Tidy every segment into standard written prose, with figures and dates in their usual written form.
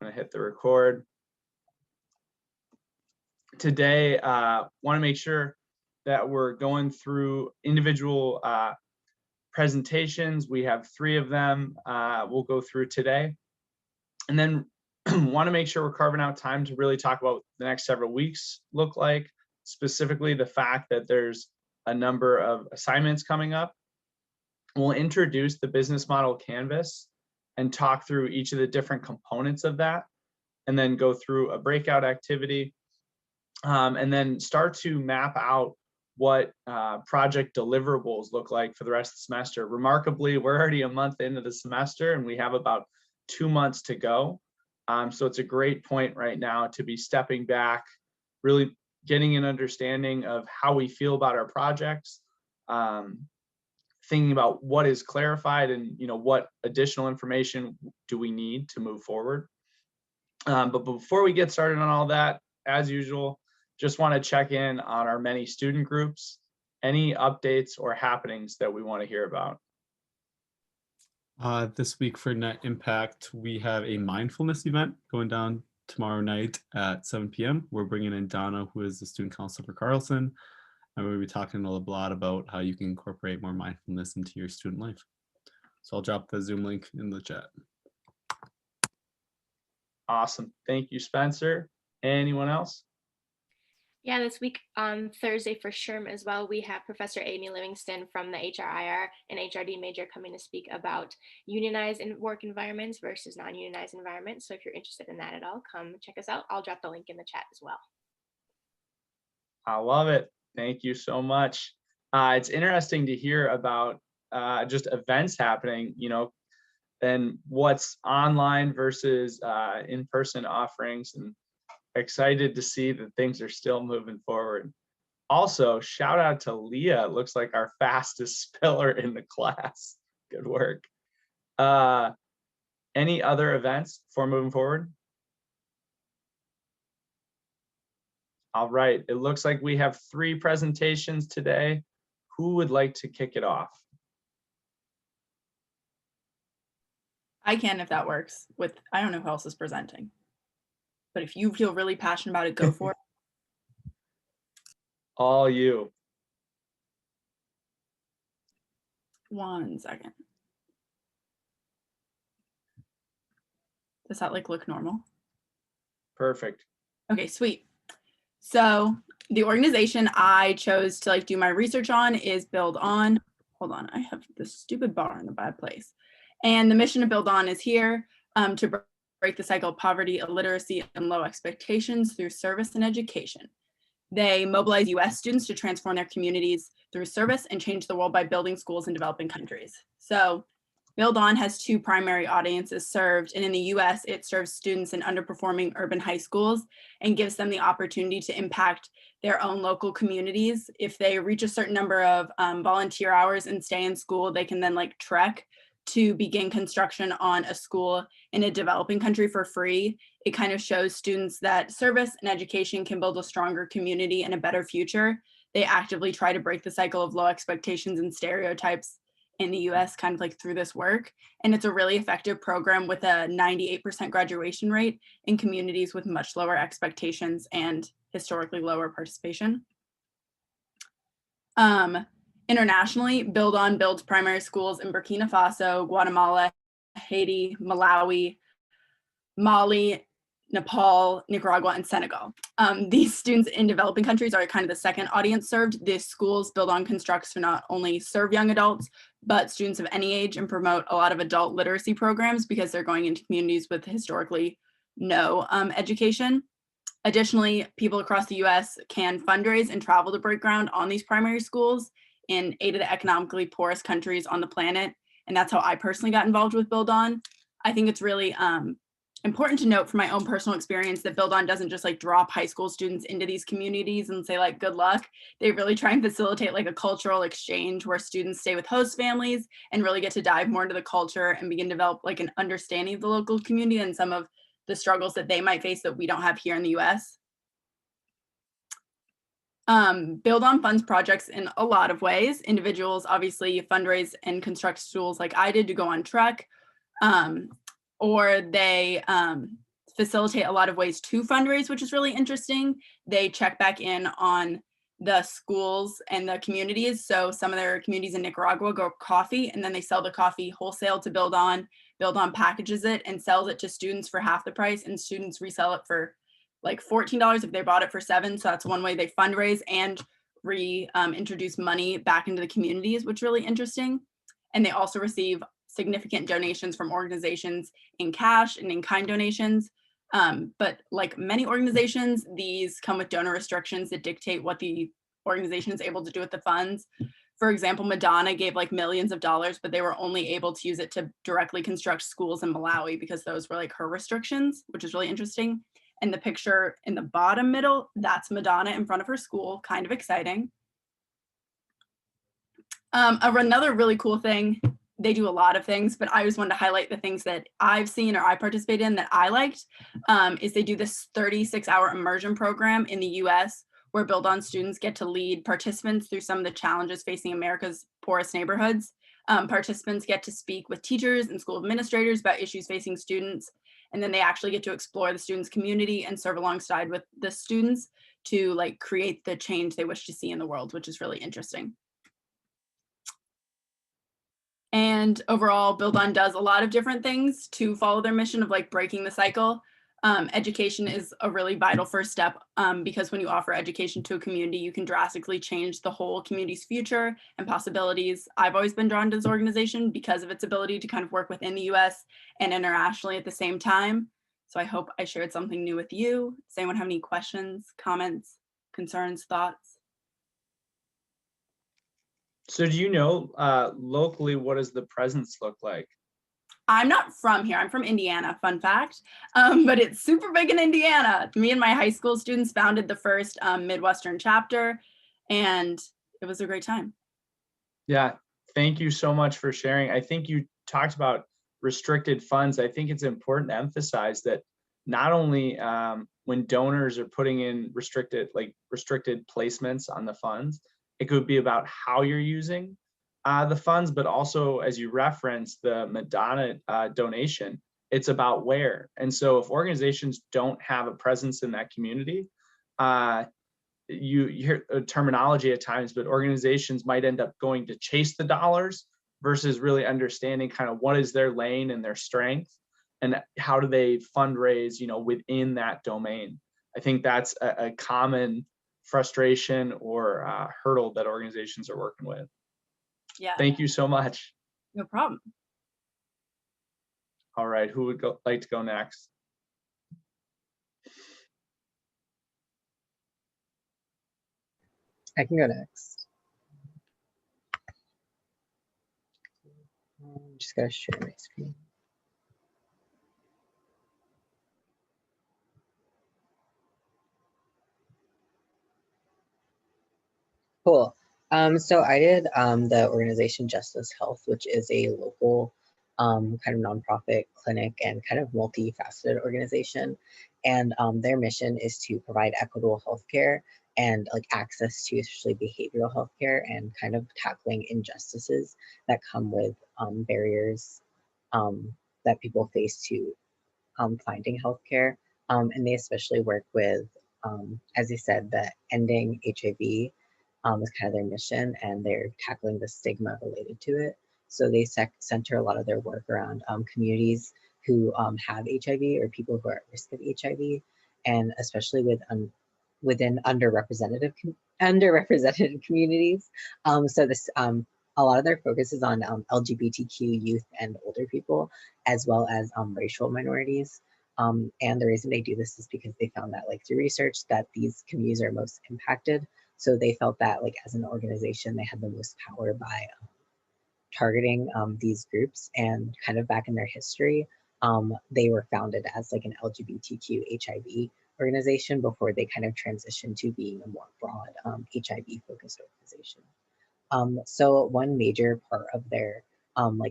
I'm gonna hit the record. Today, want to make sure that we're going through individual presentations. We have 3 of them we'll go through today. And then want to make sure we're carving out time to really talk about what the next several weeks look like, specifically the fact that there's a number of assignments coming up. We'll introduce the business model canvas and talk through each of the different components of that, and then go through a breakout activity, and then start to map out what project deliverables look like for the rest of the semester. Remarkably, we're already a month into the semester and we have about 2 months to go. So it's a great point right now to be stepping back, really getting an understanding of how we feel about our projects, thinking about what is clarified and what additional information do we need to move forward. But before we get started on all that, as usual, just want to check in on our many student groups, any updates or happenings that we want to hear about. This week for Net Impact, we have a mindfulness event going down tomorrow night at 7 p.m. We're bringing in Donna, who is the student counselor for Carlson, and we'll be talking a lot about how you can incorporate more mindfulness into your student life. So I'll drop the Zoom link in the chat. Awesome. Thank you, Spencer. Anyone else? Yeah, this week on Thursday for SHRM as well, we have Professor Amy Livingston from the HRIR and HRD major coming to speak about unionized work environments versus non-unionized environments. So if you're interested in that at all, come check us out. I'll drop the link in the chat as well. I love it. Thank you so much. It's interesting to hear about just events happening, and what's online versus in-person offerings, and excited to see that things are still moving forward. Also, shout out to Leah. It looks like our fastest spiller in the class. Good work. Any other events before moving forward? All right, it looks like we have 3 presentations today. Who would like to kick it off? I can, if that works. I don't know who else is presenting, but if you feel really passionate about it, go for it. All you. 1 second. Does that look normal? Perfect. Okay, sweet. So the organization I chose to do my research on is BuildOn. Hold on, I have this stupid bar in the bad place. And the mission of BuildOn is here to break the cycle of poverty, illiteracy, and low expectations through service and education. They mobilize US students to transform their communities through service and change the world by building schools in developing countries. So BuildOn has 2 primary audiences served, and in the US, it serves students in underperforming urban high schools and gives them the opportunity to impact their own local communities. If they reach a certain number of volunteer hours and stay in school, they can then trek to begin construction on a school in a developing country for free. It kind of shows students that service and education can build a stronger community and a better future. They actively try to break the cycle of low expectations and stereotypes in the US through this work. And it's a really effective program with a 98% graduation rate in communities with much lower expectations and historically lower participation. Internationally, BuildOn builds primary schools in Burkina Faso, Guatemala, Haiti, Malawi, Mali, Nepal, Nicaragua, and Senegal. These students in developing countries are the second audience served. These schools BuildOn constructs to not only serve young adults, but students of any age, and promote a lot of adult literacy programs because they're going into communities with historically no education. Additionally, people across the US can fundraise and travel to break ground on these primary schools in 8 of the economically poorest countries on the planet. And that's how I personally got involved with BuildOn. I think it's really important to note from my own personal experience that BuildOn doesn't just drop high school students into these communities and say good luck. They really try and facilitate a cultural exchange where students stay with host families and really get to dive more into the culture and begin to develop an understanding of the local community and some of the struggles that they might face that we don't have here in the US. BuildOn funds projects in a lot of ways. Individuals obviously fundraise and construct schools like I did to go on trek, or they facilitate a lot of ways to fundraise, which is really interesting. They check back in on the schools and the communities. So some of their communities in Nicaragua grow coffee, and then they sell the coffee wholesale to BuildOn. BuildOn packages it and sells it to students for half the price, and students resell it for like $14 if they bought it for $7. So that's one way they fundraise and reintroduce money back into the communities, which is really interesting. And they also receive significant donations from organizations in cash and in kind donations. But like many organizations, these come with donor restrictions that dictate what the organization is able to do with the funds. For example, Madonna gave like millions of dollars, but they were only able to use it to directly construct schools in Malawi because those were like her restrictions, which is really interesting. And the picture in the bottom middle, that's Madonna in front of her school, kind of exciting. Another really cool thing, they do a lot of things, but I just wanted to highlight the things that I've seen or I participated in that I liked, is they do this 36-hour immersion program in the US where BuildOn students get to lead participants through some of the challenges facing America's poorest neighborhoods. Participants get to speak with teachers and school administrators about issues facing students, and then they actually get to explore the students' community and serve alongside with the students to like create the change they wish to see in the world, which is really interesting. And overall, BuildOn does a lot of different things to follow their mission of like breaking the cycle. Education is a really vital first step because when you offer education to a community, you can drastically change the whole community's future and possibilities. I've always been drawn to this organization because of its ability to kind of work within the US and internationally at the same time. So I hope I shared something new with you. Does anyone have any questions, comments, concerns, thoughts? So do you know locally, what does the presence look like? I'm not from here. I'm from Indiana, fun fact. But it's super big in Indiana. Me and my high school students founded the first Midwestern chapter, and it was a great time. Yeah, thank you so much for sharing. I think you talked about restricted funds. I think it's important to emphasize that not only when donors are putting in restricted placements on the funds, it could be about how you're using the funds, but also, as you referenced, the Madonna donation, it's about where. And so if organizations don't have a presence in that community, you hear terminology at times, but organizations might end up going to chase the dollars versus really understanding kind of what is their lane and their strength and how do they fundraise, within that domain. I think that's a common frustration or hurdle that organizations are working with. Yeah. Thank you so much. No problem. All right, who would like to go next? I can go next. I'm just gonna share my screen. Cool. So I did the organization Justice Health, which is a local kind of nonprofit clinic and kind of multifaceted organization. And their mission is to provide equitable healthcare and like access to especially behavioral healthcare and kind of tackling injustices that come with barriers that people face to finding healthcare. And they especially work with, as you said, the ending HIV is kind of their mission, and they're tackling the stigma related to it. So they center a lot of their work around communities who have HIV or people who are at risk of HIV, and especially within underrepresented communities. So this a lot of their focus is on LGBTQ youth and older people, as well as racial minorities. And the reason they do this is because they found that through research that these communities are most impacted. So they felt that as an organization, they had the most power by targeting these groups. And kind of back in their history, they were founded as an LGBTQ HIV organization before they kind of transitioned to being a more broad HIV focused organization. So one major part of their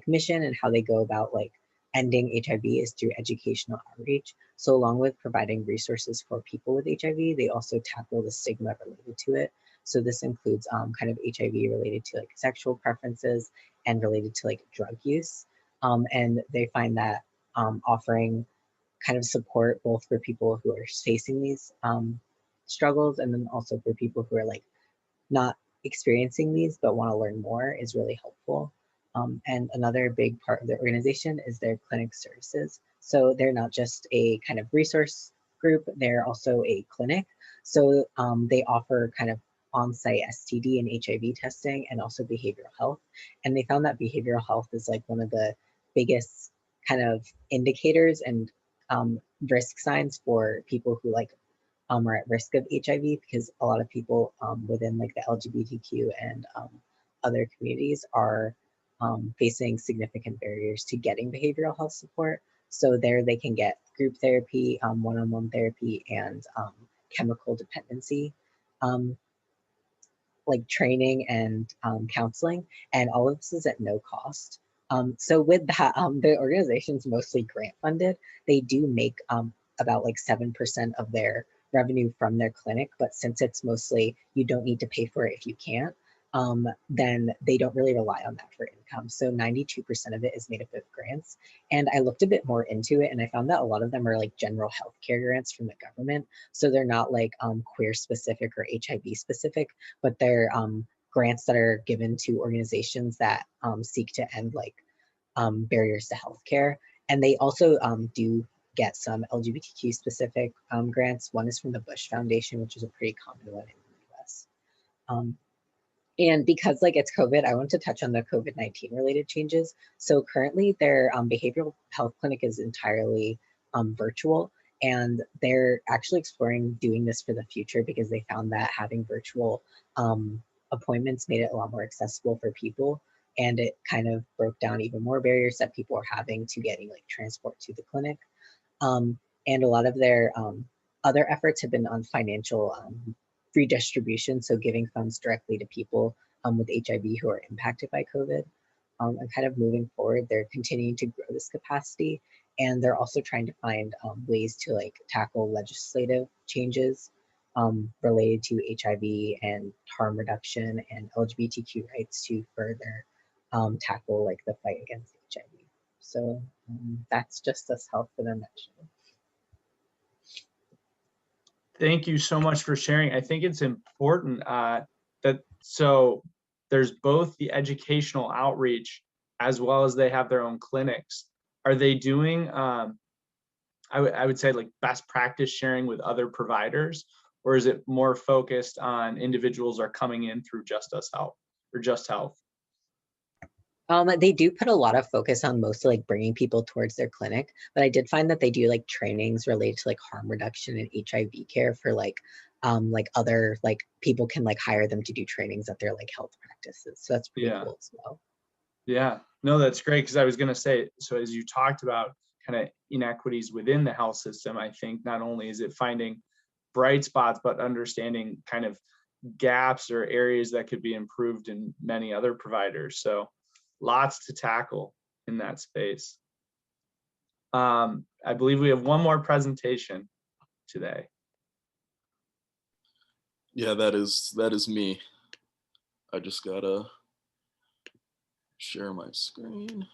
mission and how they go about ending HIV is through educational outreach. So along with providing resources for people with HIV, they also tackle the stigma related to it. So this includes kind of HIV related to sexual preferences and related to drug use. And they find that offering kind of support both for people who are facing these struggles, and then also for people who are like not experiencing these but want to learn more is really helpful. And another big part of their organization is their clinic services. So they're not just a kind of resource group, they're also a clinic. So they offer kind of on-site STD and HIV testing and also behavioral health. And they found that behavioral health is like one of the biggest kind of indicators and risk signs for people who like are at risk of HIV, because a lot of people within like the LGBTQ and other communities are facing significant barriers to getting behavioral health support. So there they can get group therapy, one-on-one therapy, and chemical dependency like training and counseling, and all of this is at no cost. So with that, the organization's mostly grant funded. They do make about like 7% of their revenue from their clinic, but since it's mostly you don't need to pay for it if you can't, then they don't really rely on that for income. So 92% of it is made up of grants. And I looked a bit more into it, and I found that a lot of them are like general healthcare grants from the government. So they're not like queer specific or HIV specific, but they're grants that are given to organizations that seek to end like barriers to healthcare. And they also do get some LGBTQ specific grants. One is from the Bush Foundation, which is a pretty common one in the US. And because like it's COVID, I want to touch on the COVID-19 related changes. So currently their behavioral health clinic is entirely virtual, and they're actually exploring doing this for the future because they found that having virtual appointments made it a lot more accessible for people. And it kind of broke down even more barriers that people are having to getting like transport to the clinic. And a lot of their other efforts have been on financial redistribution, so giving funds directly to people with HIV who are impacted by COVID. And kind of moving forward, they're continuing to grow this capacity, and they're also trying to find ways to like tackle legislative changes related to HIV and harm reduction and LGBTQ rights to further tackle like the fight against HIV. So that's Justice Health in a nutshell. Thank you so much for sharing. I think it's important that so there's both the educational outreach as well as they have their own clinics. Are they doing, I would say like best practice sharing with other providers, or is it more focused on individuals are coming in through Just Us Health or Just Health? They do put a lot of focus on mostly like bringing people towards their clinic, but I did find that they do like trainings related to like harm reduction and HIV care for like other like people can like hire them to do trainings at their like health practices. So that's pretty cool as well. Yeah, no, that's great, because I was going to say, so as you talked about kind of inequities within the health system, I think not only is it finding bright spots, but understanding kind of gaps or areas that could be improved in many other providers. So lots to tackle in that space. I believe we have one more presentation today. Yeah, that is me. I just gotta share my screen.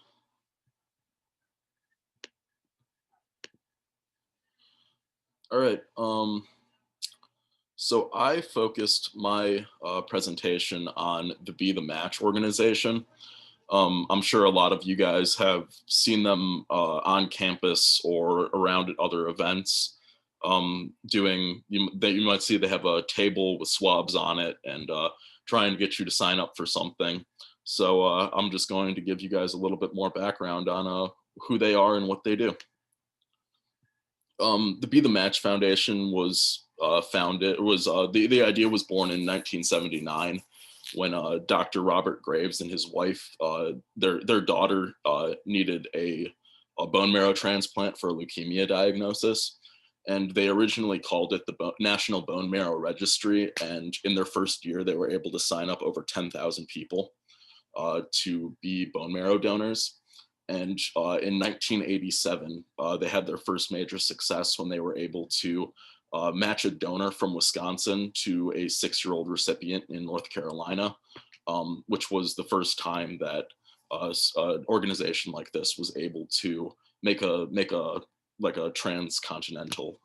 All right. So I focused my presentation on the Be the Match organization. I'm sure a lot of you guys have seen them on campus or around at other events. You might see they have a table with swabs on it and trying to get you to sign up for something. So I'm just going to give you guys a little bit more background on who they are and what they do. The Be the Match Foundation was founded. The idea was born in 1979 when Dr. Robert Graves and his wife, their daughter needed a bone marrow transplant for a leukemia diagnosis. And they originally called it the National Bone Marrow Registry. And in their first year, they were able to sign up over 10,000 people to be bone marrow donors. And in 1987, they had their first major success when they were able to match a donor from Wisconsin to a 6-year-old recipient in North Carolina, which was the first time that an organization like this was able to make a like a transcontinental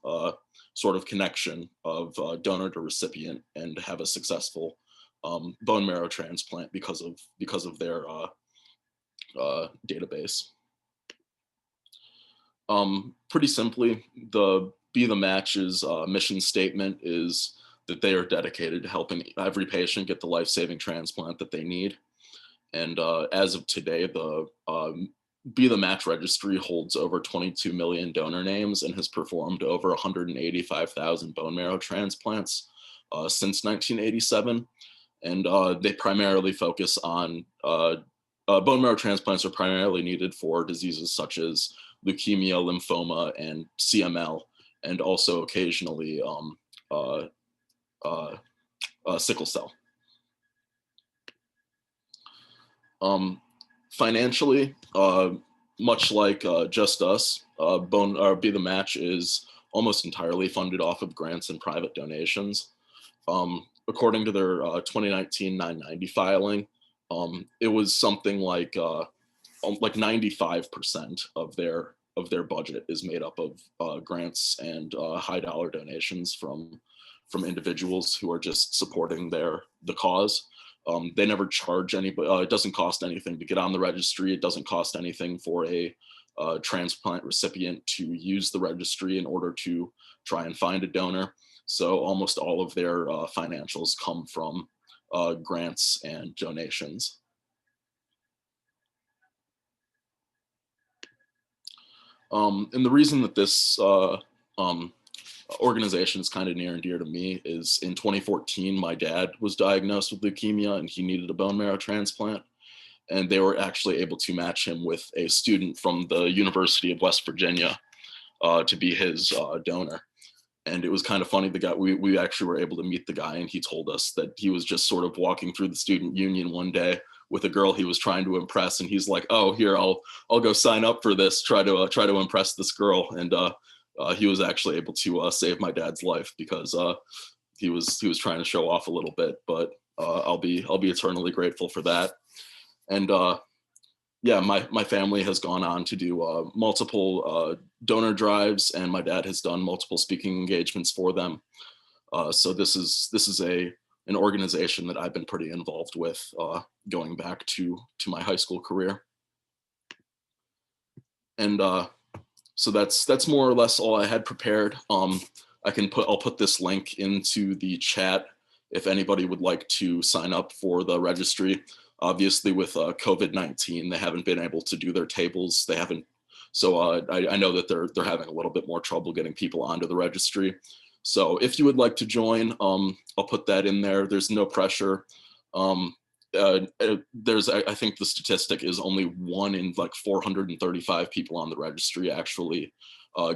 sort of connection of donor to recipient and have a successful bone marrow transplant because of their database. Pretty simply, the Be the Match's mission statement is that they are dedicated to helping every patient get the life-saving transplant that they need. And as of today, the Be the Match registry holds over 22 million donor names and has performed over 185,000 bone marrow transplants since 1987. And they primarily focus on bone marrow transplants are primarily needed for diseases such as leukemia, lymphoma, and CML, and also occasionally sickle cell. Financially, much like Just Us, Be the Match is almost entirely funded off of grants and private donations. According to their 2019 990 filing, it was something like 95% of their budget is made up of grants and high dollar donations from individuals who are just supporting the cause. They never charge anybody. It doesn't cost anything to get on the registry. It doesn't cost anything for a transplant recipient to use the registry in order to try and find a donor. So almost all of their financials come from grants and donations. And the reason that this organization is kind of near and dear to me is in 2014, my dad was diagnosed with leukemia and he needed a bone marrow transplant. And they were actually able to match him with a student from the University of West Virginia to be his donor. And it was kind of funny, the guy, we actually were able to meet the guy, and he told us that he was just sort of walking through the student union one day with a girl he was trying to impress, and he's like, "Oh, here, I'll go sign up for this, try to impress this girl." And he was actually able to save my dad's life because he was trying to show off a little bit, but I'll be eternally grateful for that. And yeah, my family has gone on to do multiple donor drives, and my dad has done multiple speaking engagements for them. So this is an organization that I've been pretty involved with going back to my high school career. And so that's more or less all I had prepared. I'll put this link into the chat if anybody would like to sign up for the registry. Obviously, with COVID-19, they haven't been able to do their tables. They haven't, so I know that they're having a little bit more trouble getting people onto the registry. So if you would like to join, I'll put that in there. There's no pressure. I think the statistic is only 1 in like 435 people on the registry actually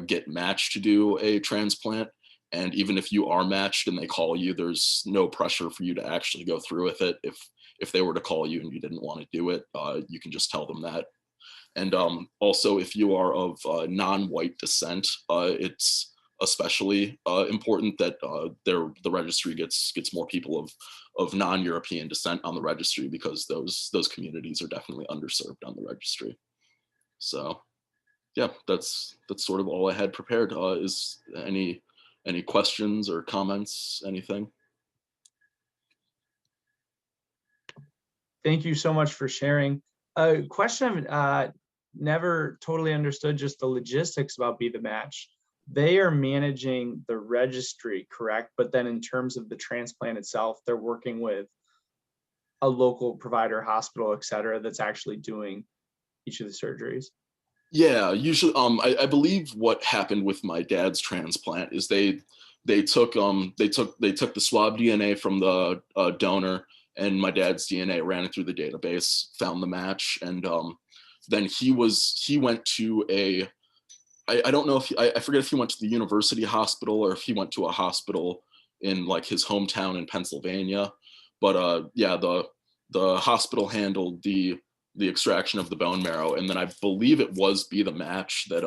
get matched to do a transplant. And even if you are matched and they call you, there's no pressure for you to actually go through with it. If they were to call you and you didn't want to do it, you can just tell them that. And also, if you are of non-white descent, it's especially important that the registry gets more people of non-European descent on the registry, because those communities are definitely underserved on the registry. So yeah, that's sort of all I had prepared. Is any questions or comments, anything? Thank you so much for sharing. A question I've never totally understood, just the logistics about Be the Match. They are managing the registry, correct? But then in terms of the transplant itself, they're working with a local provider, hospital, et cetera, that's actually doing each of the surgeries. Yeah, usually, I believe what happened with my dad's transplant is they took the swab DNA from the donor, and my dad's DNA, ran it through the database, found the match, and then he went to I don't know if I forget if he went to the university hospital or if he went to a hospital in like his hometown in Pennsylvania, but yeah, the hospital handled the extraction of the bone marrow, and then I believe it was Be the Match that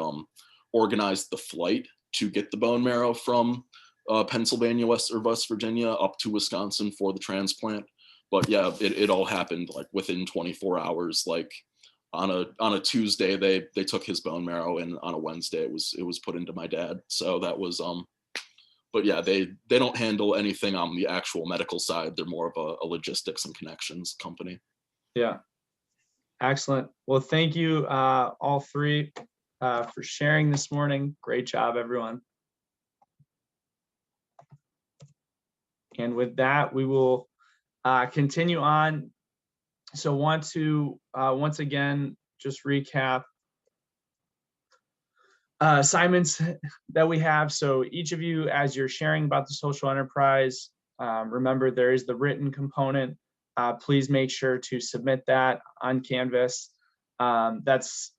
organized the flight to get the bone marrow from Pennsylvania, West Virginia up to Wisconsin for the transplant. But yeah, it all happened like within 24 hours. Like on a Tuesday they took his bone marrow, and on a Wednesday it was put into my dad. So that was but yeah, they don't handle anything on the actual medical side. They're more of a logistics and connections company. Yeah. Excellent. Well, thank you all three for sharing this morning. Great job, everyone. And with that, we will continue on. So want to once again just recap assignments that we have. So each of you, as you're sharing about the social enterprise, remember there is the written component. Please make sure to submit that on Canvas. That's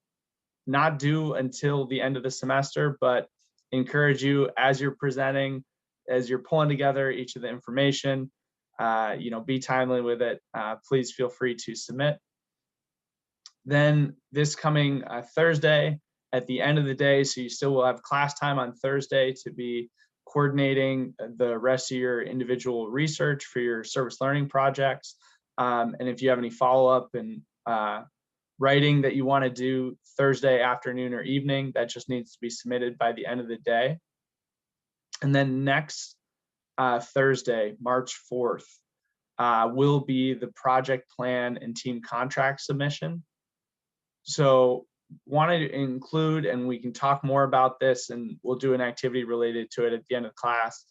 not due until the end of the semester, but encourage you as you're presenting, as you're pulling together each of the information, be timely with it. Please feel free to submit. Then this coming Thursday, at the end of the day, so you still will have class time on Thursday to be coordinating the rest of your individual research for your service learning projects. And if you have any follow-up and writing that you want to do Thursday afternoon or evening, that just needs to be submitted by the end of the day. And then next Thursday, March 4th, will be the project plan and team contract submission. So wanted to include, and we can talk more about this, and we'll do an activity related to it at the end of class,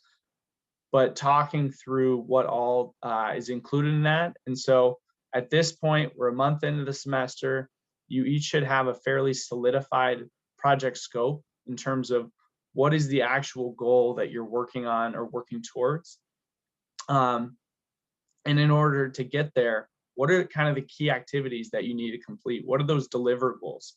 but talking through what all is included in that. And so at this point, we're a month into the semester. You each should have a fairly solidified project scope in terms of what is the actual goal that you're working on or working towards. And in order to get there, what are kind of the key activities that you need to complete? What are those deliverables?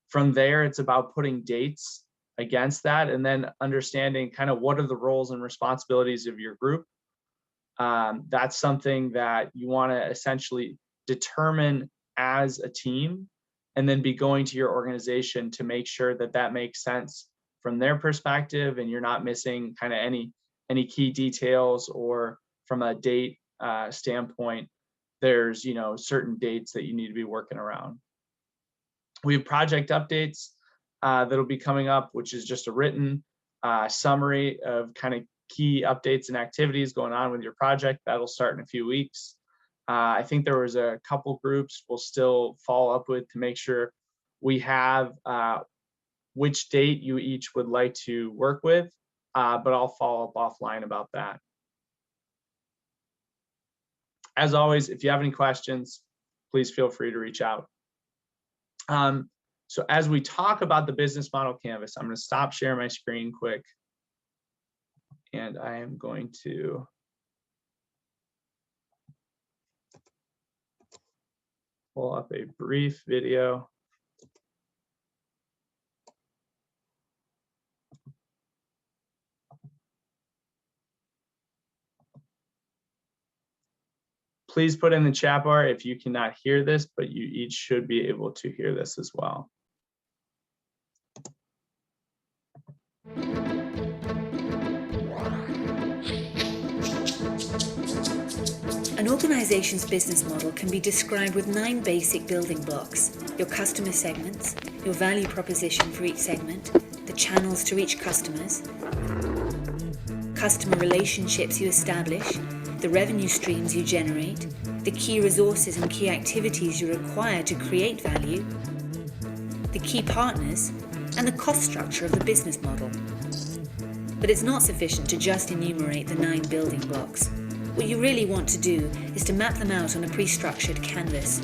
From there, it's about putting dates against that and then understanding kind of what are the roles and responsibilities of your group. That's something that you want to essentially determine as a team, and then be going to your organization to make sure that that makes sense from their perspective and you're not missing kind of any key details, or from a date standpoint, there's certain dates that you need to be working around. We have project updates that'll be coming up, which is just a written summary of kind of key updates and activities going on with your project. That'll start in a few weeks. I think there was a couple groups we'll still follow up with to make sure we have which date you each would like to work with, but I'll follow up offline about that. As always, if you have any questions, please feel free to reach out. So as we talk about the business model canvas, I'm going to stop sharing my screen quick. And I am going to pull up a brief video. Please put in the chat bar if you cannot hear this, but you each should be able to hear this as well. An organization's business model can be described with 9 basic building blocks: your customer segments, your value proposition for each segment, the channels to reach customers, customer relationships you establish, the revenue streams you generate, the key resources and key activities you require to create value, the key partners, and the cost structure of the business model. But it's not sufficient to just enumerate the 9 building blocks. What you really want to do is to map them out on a pre-structured canvas.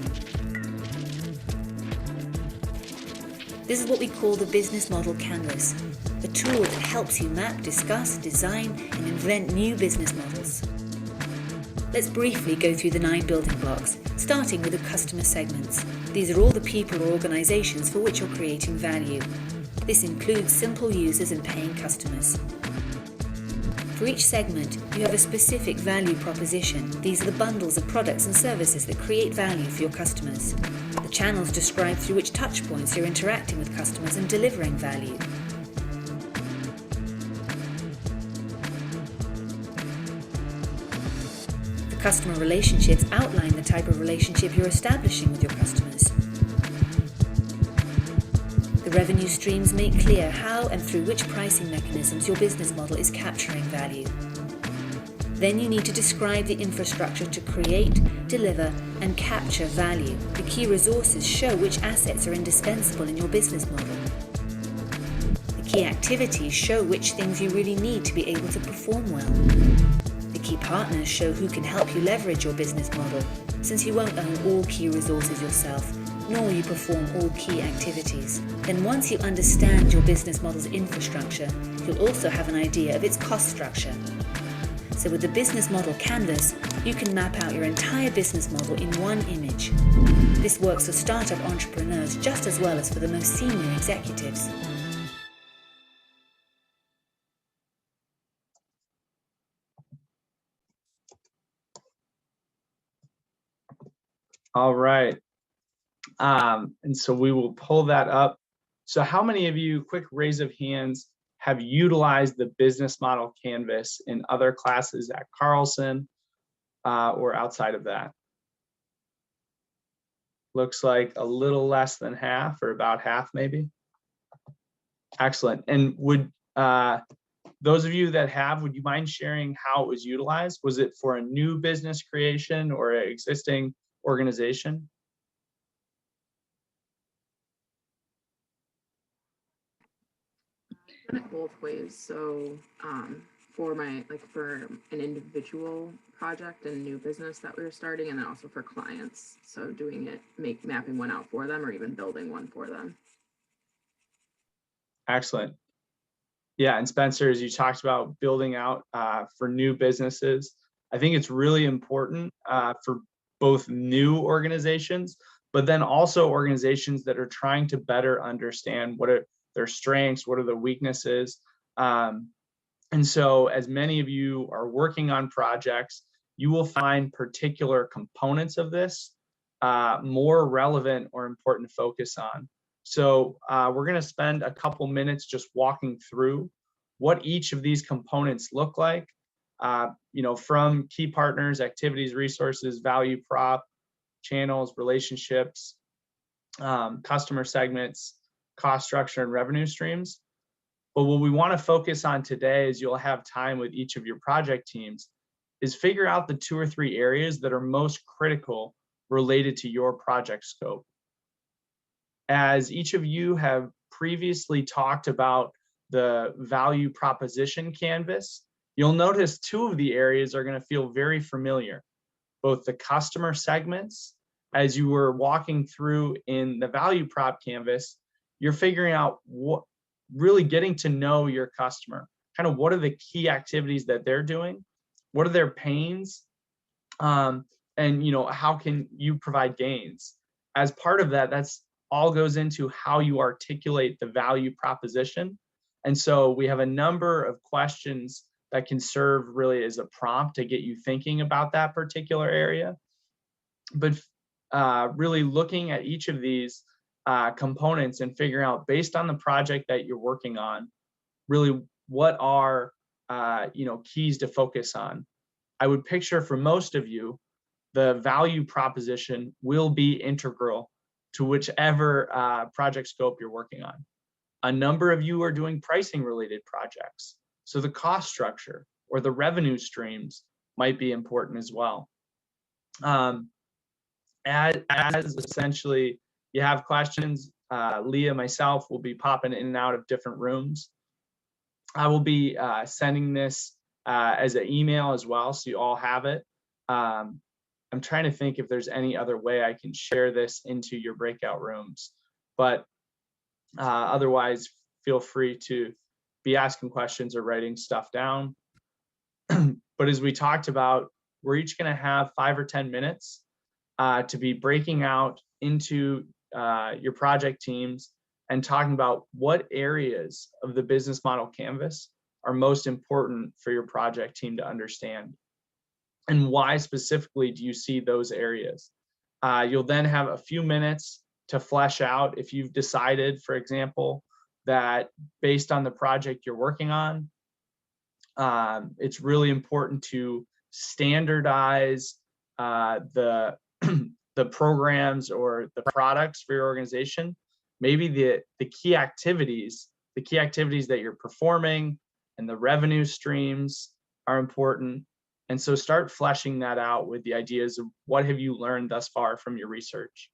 This is what we call the business model canvas, a tool that helps you map, discuss, design, and invent new business models. Let's briefly go through the 9 building blocks, starting with the customer segments. These are all the people or organizations for which you're creating value. This includes simple users and paying customers. For each segment, you have a specific value proposition. These are the bundles of products and services that create value for your customers. The channels describe through which touchpoints you're interacting with customers and delivering value. The customer relationships outline the type of relationship you're establishing with your customers. Revenue streams make clear how and through which pricing mechanisms your business model is capturing value. Then you need to describe the infrastructure to create, deliver, and capture value. The key resources show which assets are indispensable in your business model. The key activities show which things you really need to be able to perform well. The key partners show who can help you leverage your business model, since you won't own all key resources yourself, nor will you perform all key activities. Then once you understand your business model's infrastructure, you'll also have an idea of its cost structure. So with the business model canvas, you can map out your entire business model in one image. This works for startup entrepreneurs just as well as for the most senior executives. All right. And so we will pull that up. So how many of you, quick raise of hands, have utilized the business model canvas in other classes at Carlson or outside of that? Looks like a little less than half, or about half maybe. Excellent. And would those of you that have, would you mind sharing how it was utilized? Was it for a new business creation or an existing organization? I've done it both ways. So for an individual project and new business that we were starting, and then also for clients. So doing it, mapping one out for them, or even building one for them. Excellent. Yeah, and Spencer, as you talked about building out for new businesses, I think it's really important for both new organizations, but then also organizations that are trying to better understand what are their strengths, what are the weaknesses. And so as many of you are working on projects, you will find particular components of this more relevant or important to focus on. So we're going to spend a couple minutes just walking through what each of these components look like, from key partners, activities, resources, value prop, channels, relationships, customer segments, cost structure, and revenue streams. But what we want to focus on today, is you'll have time with each of your project teams, is figure out the 2 or 3 areas that are most critical related to your project scope. As each of you have previously talked about the value proposition canvas, you'll notice 2 of the areas are going to feel very familiar. Both the customer segments, as you were walking through in the value prop canvas, you're figuring out really getting to know your customer, kind of what are the key activities that they're doing, what are their pains, and how can you provide gains. As part of that, that's all goes into how you articulate the value proposition. And so we have a number of questions that can serve really as a prompt to get you thinking about that particular area. But really looking at each of these components and figuring out, based on the project that you're working on, really what are keys to focus on. I would picture for most of you, the value proposition will be integral to whichever project scope you're working on. A number of you are doing pricing related projects, so the cost structure or the revenue streams might be important as well. As essentially you have questions, Leah, myself will be popping in and out of different rooms. I will be sending this as an email as well, so you all have it. I'm trying to think if there's any other way I can share this into your breakout rooms, but otherwise feel free to be asking questions or writing stuff down. But as we talked about, we're each going to have 5 or 10 minutes to be breaking out into your project teams and talking about what areas of the business model canvas are most important for your project team to understand, and why specifically do you see those areas. You'll then have a few minutes to flesh out if you've decided, for example, that based on the project you're working on, it's really important to standardize the programs or the products for your organization maybe the key activities that you're performing and the revenue streams are important. And so start fleshing that out with the ideas of what have you learned thus far from your research.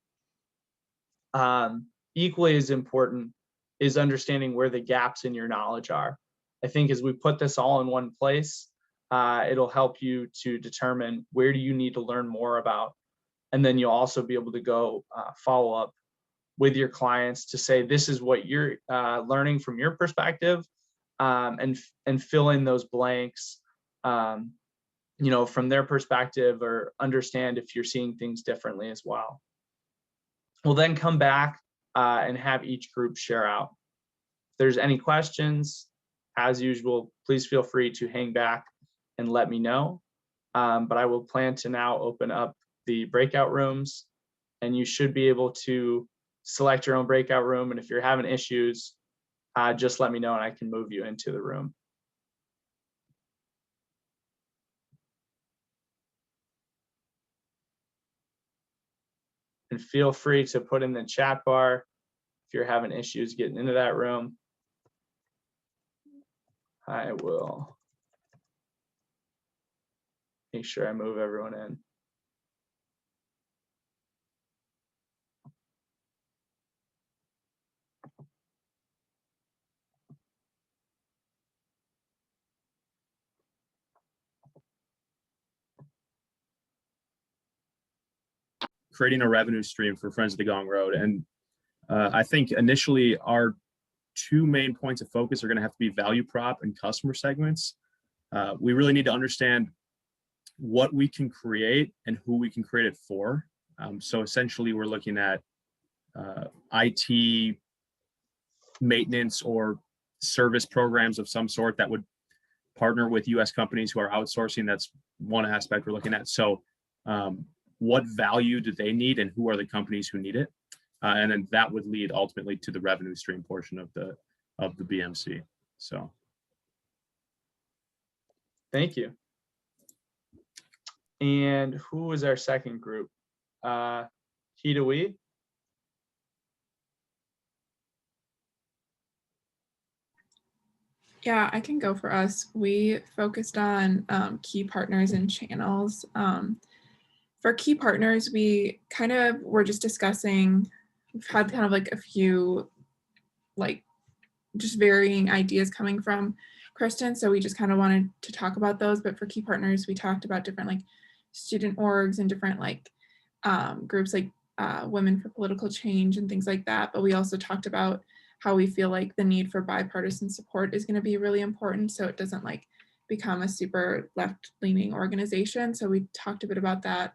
Equally as important is understanding where the gaps in your knowledge are. I think as we put this all in one place, it'll help you to determine where do you need to learn more about. And then you'll also be able to go follow up with your clients to say, this is what you're learning from your perspective, and fill in those blanks, from their perspective, or understand if you're seeing things differently as well. We'll then come back and have each group share out. If there's any questions, as usual, please feel free to hang back and let me know. But I will plan to now open up the breakout rooms, and you should be able to select your own breakout room. And if you're having issues, just let me know and I can move you into the room. And feel free to put in the chat bar if you're having issues getting into that room. I will make sure I move everyone in. Creating a revenue stream for Friends of the Gong Road. And I think initially our two main points of focus are going to have to be value prop and customer segments. We really need to understand what we can create and who we can create it for. So essentially we're looking at IT maintenance or service programs of some sort that would partner with US companies who are outsourcing. That's one aspect we're looking at. So what value do they need and who are the companies who need it? And then that would lead ultimately to the revenue stream portion of the BMC. So. Thank you. And who was our second group? Hidawee? Yeah, I can go for us. We focused on key partners and channels. For key partners, we kind of were just discussing, we've had kind of like a few like just varying ideas coming from Kristen. So we just kind of wanted to talk about those. But for key partners, we talked about different like student orgs and different like groups like Women for Political Change and things like that. But we also talked about how we feel like the need for bipartisan support is going to be really important. So it doesn't like become a super left-leaning organization. So we talked a bit about that.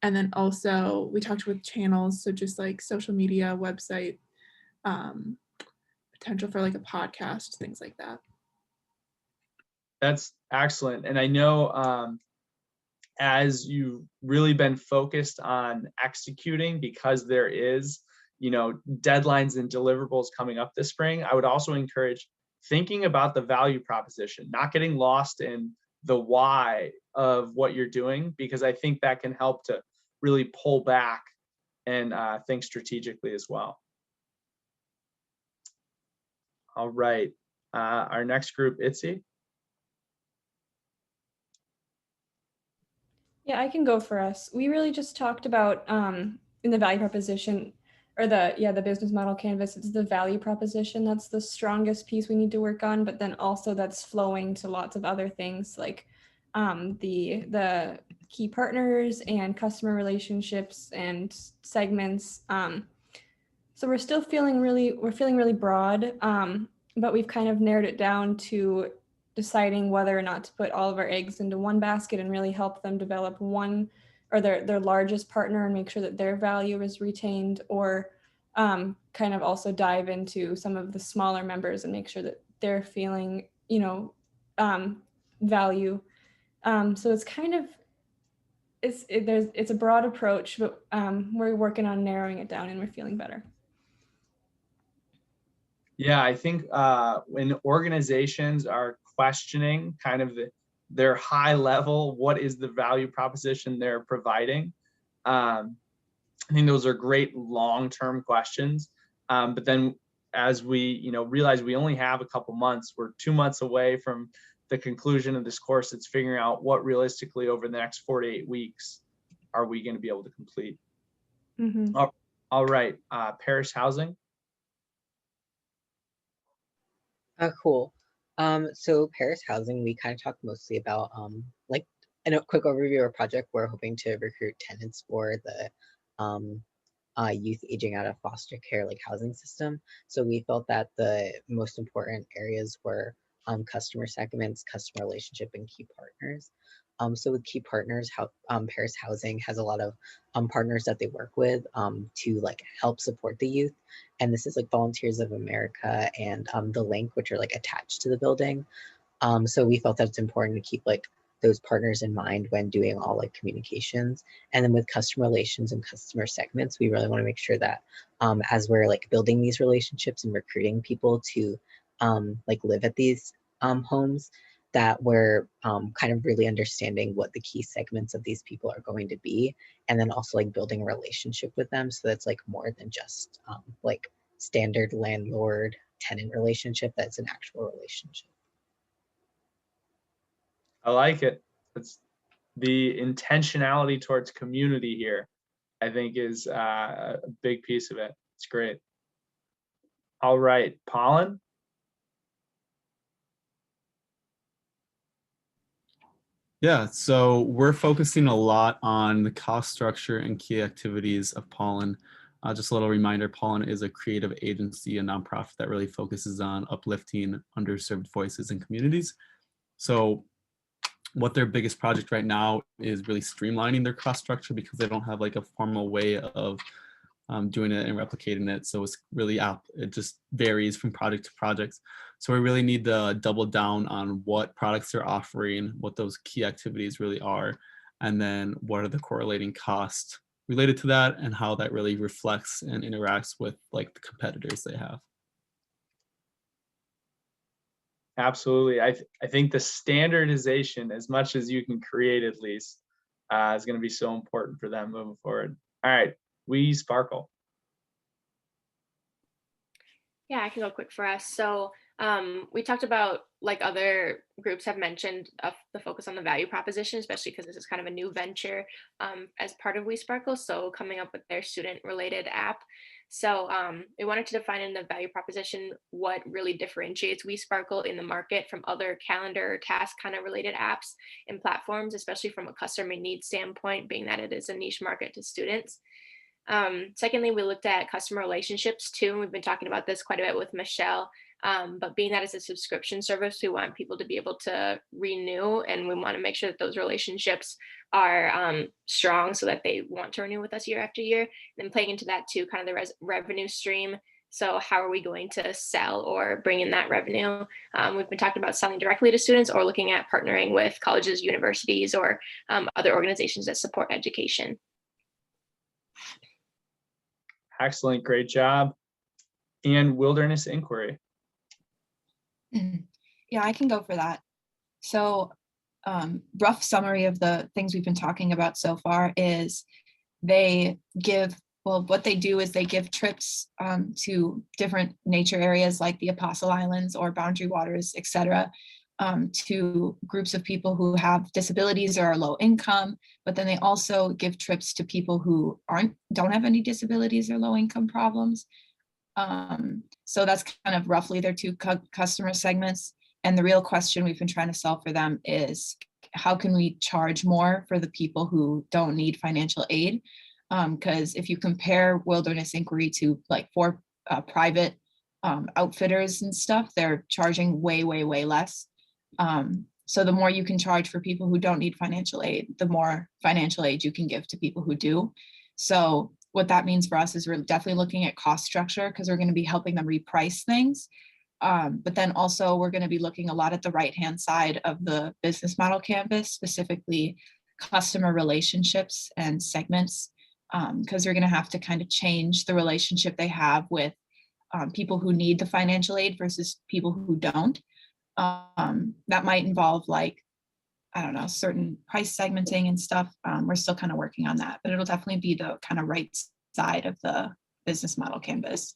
And then also we talked with channels. So just like social media, website, potential for like a podcast, things like that. That's excellent. And I know as you've really been focused on executing, because there is, deadlines and deliverables coming up this spring, I would also encourage thinking about the value proposition, not getting lost in the why of what you're doing, because I think that can help to really pull back and think strategically as well. All right, our next group, Itzy. Yeah, I can go for us. We really just talked about in the value proposition, or the business model canvas, it's the value proposition that's the strongest piece we need to work on, but then also that's flowing to lots of other things like the key partners and customer relationships and segments. So we're still feeling really broad, but we've kind of narrowed it down to deciding whether or not to put all of our eggs into one basket and really help them develop one or their largest partner and make sure that their value is retained, or kind of also dive into some of the smaller members and make sure that they're feeling, value. So it's kind of, it's a broad approach, but we're working on narrowing it down and we're feeling better. Yeah, I think when organizations are questioning kind of their high level, what is the value proposition they're providing? I think those are great long-term questions. But then as we, realize we only have a couple months, we're 2 months away from the conclusion of this course. It's figuring out what realistically over the next 4 to 8 weeks are we going to be able to complete. Mm-hmm. All right, parish housing. Cool. So Paris Housing, we kind of talked mostly about like in a quick overview of our project. We're hoping to recruit tenants for the youth aging out of foster care like housing system. So we felt that the most important areas were customer segments, customer relationship, and key partners. So with key partners, how Paris Housing has a lot of partners that they work with to like help support the youth. And this is like Volunteers of America and The Link, which are like attached to the building. So we felt that it's important to keep like those partners in mind when doing all like communications. And then with customer relations and customer segments, we really want to make sure that as we're like building these relationships and recruiting people to like live at these homes, that we're kind of really understanding what the key segments of these people are going to be, and then also like building a relationship with them. So that's like more than just like standard landlord tenant relationship, that's an actual relationship. I like it. It's the intentionality towards community here, I think, is a big piece of it. It's great. All right, Pollen. Yeah, so we're focusing a lot on the cost structure and key activities of Pollen. Just a little reminder, Pollen is a creative agency, a nonprofit that really focuses on uplifting underserved voices and communities. So what their biggest project right now is really streamlining their cost structure, because they don't have like a formal way of doing it and replicating it. So it's really it just varies from project to project. So we really need to double down on what products they're offering, what those key activities really are, and then what are the correlating costs related to that, and how that really reflects and interacts with like the competitors they have. Absolutely. I think the standardization, as much as you can create at least, is going to be so important for them moving forward. All right, We Sparkle. Yeah, I can go quick for us. So we talked about, like other groups have mentioned, the focus on the value proposition, especially because this is kind of a new venture as part of We Sparkle. So coming up with their student related app. So we wanted to define in the value proposition what really differentiates We Sparkle in the market from other calendar or task kind of related apps and platforms, especially from a customer needs standpoint, being that it is a niche market to students. Secondly, we looked at customer relationships too, and we've been talking about this quite a bit with Michelle. But being that it's a subscription service, we want people to be able to renew, and we want to make sure that those relationships are strong so that they want to renew with us year after year. And then playing into that too, kind of the revenue stream. So how are we going to sell or bring in that revenue? We've been talking about selling directly to students or looking at partnering with colleges, universities, or other organizations that support education. Excellent, great job. And Wilderness Inquiry. Yeah, I can go for that. So rough summary of the things we've been talking about so far is what they do is they give trips to different nature areas like the Apostle Islands or Boundary Waters, etc., to groups of people who have disabilities or are low income, but then they also give trips to people who don't have any disabilities or low income problems. So that's kind of roughly their two customer segments. And the real question we've been trying to solve for them is how can we charge more for the people who don't need financial aid? Because if you compare Wilderness Inquiry to like for private outfitters and stuff, they're charging way, way, way less. So the more you can charge for people who don't need financial aid, the more financial aid you can give to people who do. So what that means for us is we're definitely looking at cost structure, because we're going to be helping them reprice things. But then also we're going to be looking a lot at the right-hand side of the business model canvas, specifically customer relationships and segments, because they're going to have to kind of change the relationship they have with people who need the financial aid versus people who don't. That might involve like, I don't know, certain price segmenting and stuff. We're still kind of working on that, but it'll definitely be the kind of right side of the business model canvas.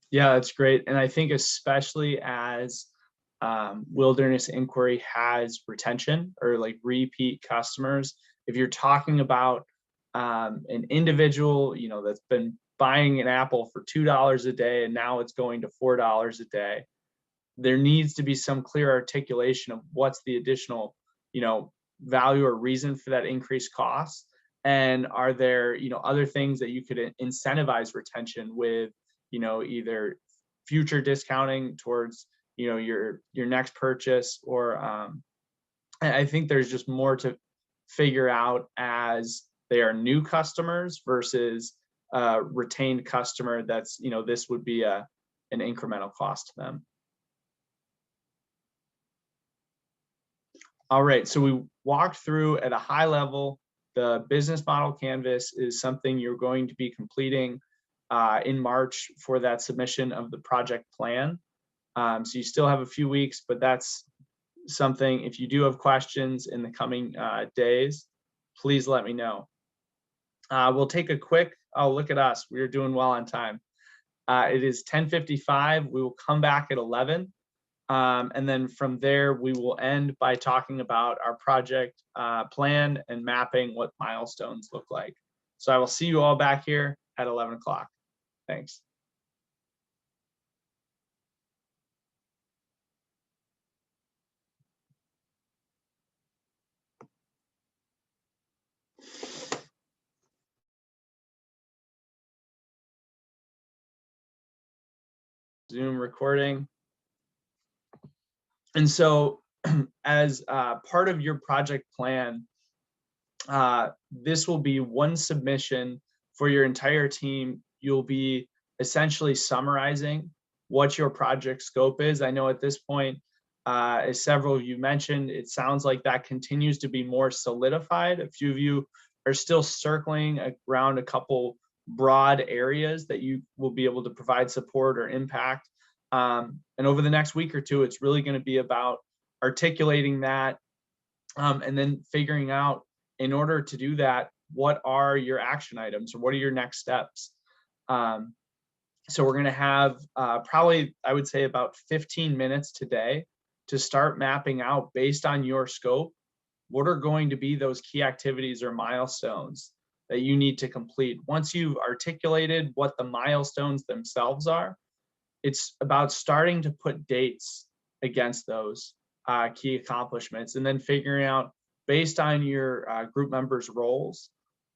Yeah, that's great. And I think especially as wilderness inquiry has retention or like repeat customers, if you're talking about an individual, you know, that's been buying an apple for $2 a day and now it's going to $4 a day, there needs to be some clear articulation of what's the additional, you know, value or reason for that increased cost. And are there, you know, other things that you could incentivize retention with, you know, either future discounting towards, you know, your next purchase, or I think there's just more to figure out as they are new customers versus retained customer that's, you know, this would be an incremental cost to them. All right, so we walked through at a high level. The business model canvas is something you're going to be completing in March for that submission of the project plan. So you still have a few weeks, but that's something, if you do have questions in the coming days, please let me know. We'll take a quick, oh, look at us, we're doing well on time. It is 10:55, we will come back at 11. And then from there, we will end by talking about our project plan and mapping what milestones look like. So I will see you all back here at 11 o'clock. Thanks. Zoom recording. And so as part of your project plan, this will be one submission for your entire team. You'll be essentially summarizing what your project scope is. I know at this point, as several of you mentioned, it sounds like that continues to be more solidified. A few of you are still circling around a couple broad areas that you will be able to provide support or impact. And over the next week or two, it's really going to be about articulating that and then figuring out, in order to do that, what are your action items or what are your next steps? So we're going to have probably, I would say, about 15 minutes today to start mapping out, based on your scope, what are going to be those key activities or milestones that you need to complete. Once you've articulated what the milestones themselves are, it's about starting to put dates against those key accomplishments, and then figuring out, based on your group members' roles,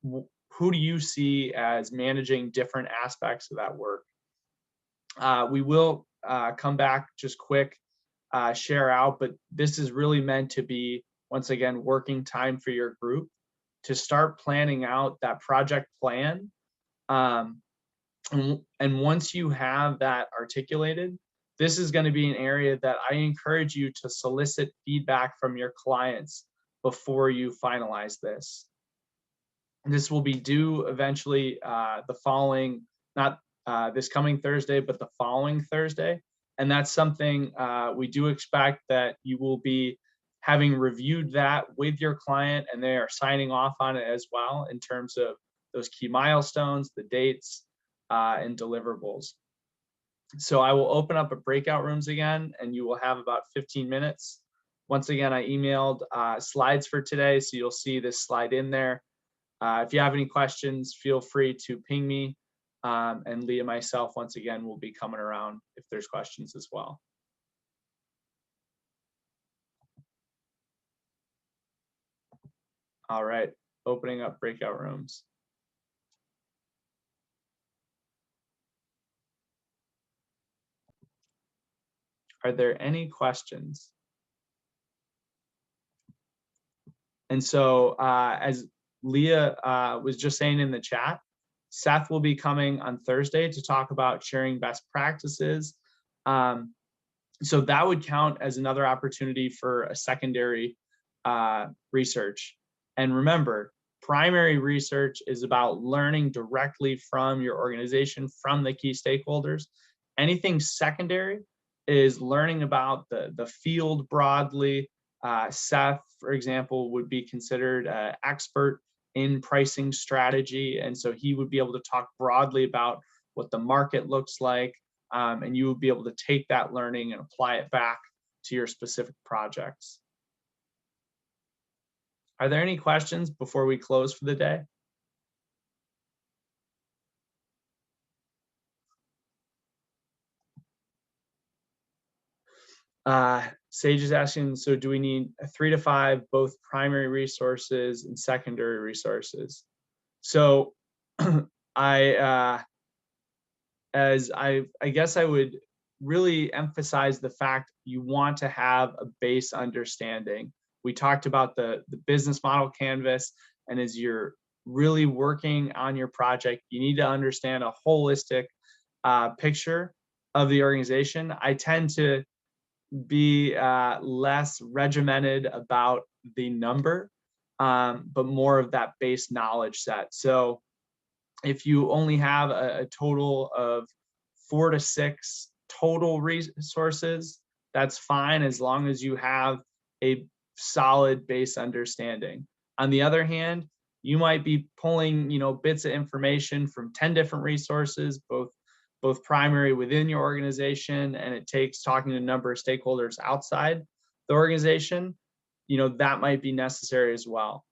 who do you see as managing different aspects of that work. We will come back just quick, share out, but this is really meant to be, once again, working time for your group to start planning out that project plan. And once you have that articulated, this is going to be an area that I encourage you to solicit feedback from your clients before you finalize this. This will be due eventually the following, not this coming Thursday, but the following Thursday. And that's something we do expect that you will be having reviewed that with your client, and they are signing off on it as well in terms of those key milestones, the dates, and deliverables. So I will open up a breakout rooms again, and you will have about 15 minutes. Once again, I emailed slides for today, so you'll see this slide in there. If you have any questions, feel free to ping me, and Leah, myself, once again, will be coming around if there's questions as well. All right, opening up breakout rooms. Are there any questions? And so as Leah was just saying in the chat, Seth will be coming on Thursday to talk about sharing best practices. So that would count as another opportunity for a secondary research. And remember, primary research is about learning directly from your organization, from the key stakeholders. Anything secondary is learning about the field broadly. Seth, for example, would be considered an expert in pricing strategy. And so he would be able to talk broadly about what the market looks like, and you will be able to take that learning and apply it back to your specific projects. Are there any questions before we close for the day? Sage is asking, so do we need 3 to 5, both primary resources and secondary resources? So I guess I would really emphasize the fact you want to have a base understanding. We talked about the business model canvas, and as you're really working on your project, you need to understand a holistic picture of the organization. I tend to be less regimented about the number, but more of that base knowledge set. So if you only have a total of 4 to 6 total resources, that's fine as long as you have a solid base understanding. On the other hand, you might be pulling, bits of information from 10 different resources, both primary within your organization, and it takes talking to a number of stakeholders outside the organization, that might be necessary as well.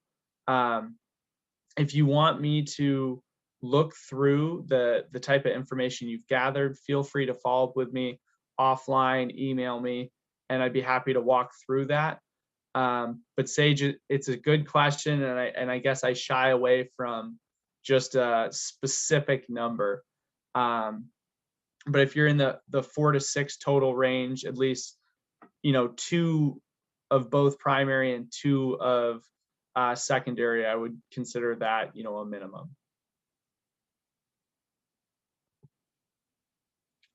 If you want me to look through the type of information you've gathered, feel free to follow up with me offline, email me, and I'd be happy to walk through that. But Sage, it's a good question, and I guess I shy away from just a specific number. But if you're in the 4 to 6 total range, at least 2 of both primary and 2 of secondary, I would consider that a minimum.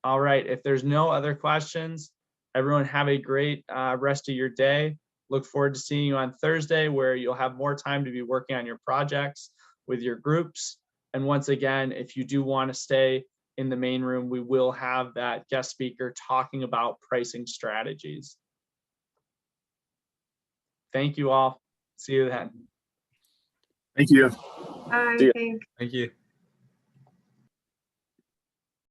All right, if there's no other questions, everyone have a great rest of your day. Look forward to seeing you on Thursday, where you'll have more time to be working on your projects with your groups. And once again, if you do want to stay in the main room, we will have that guest speaker talking about pricing strategies. Thank you all. See you then. Thank you. I think. Thank you.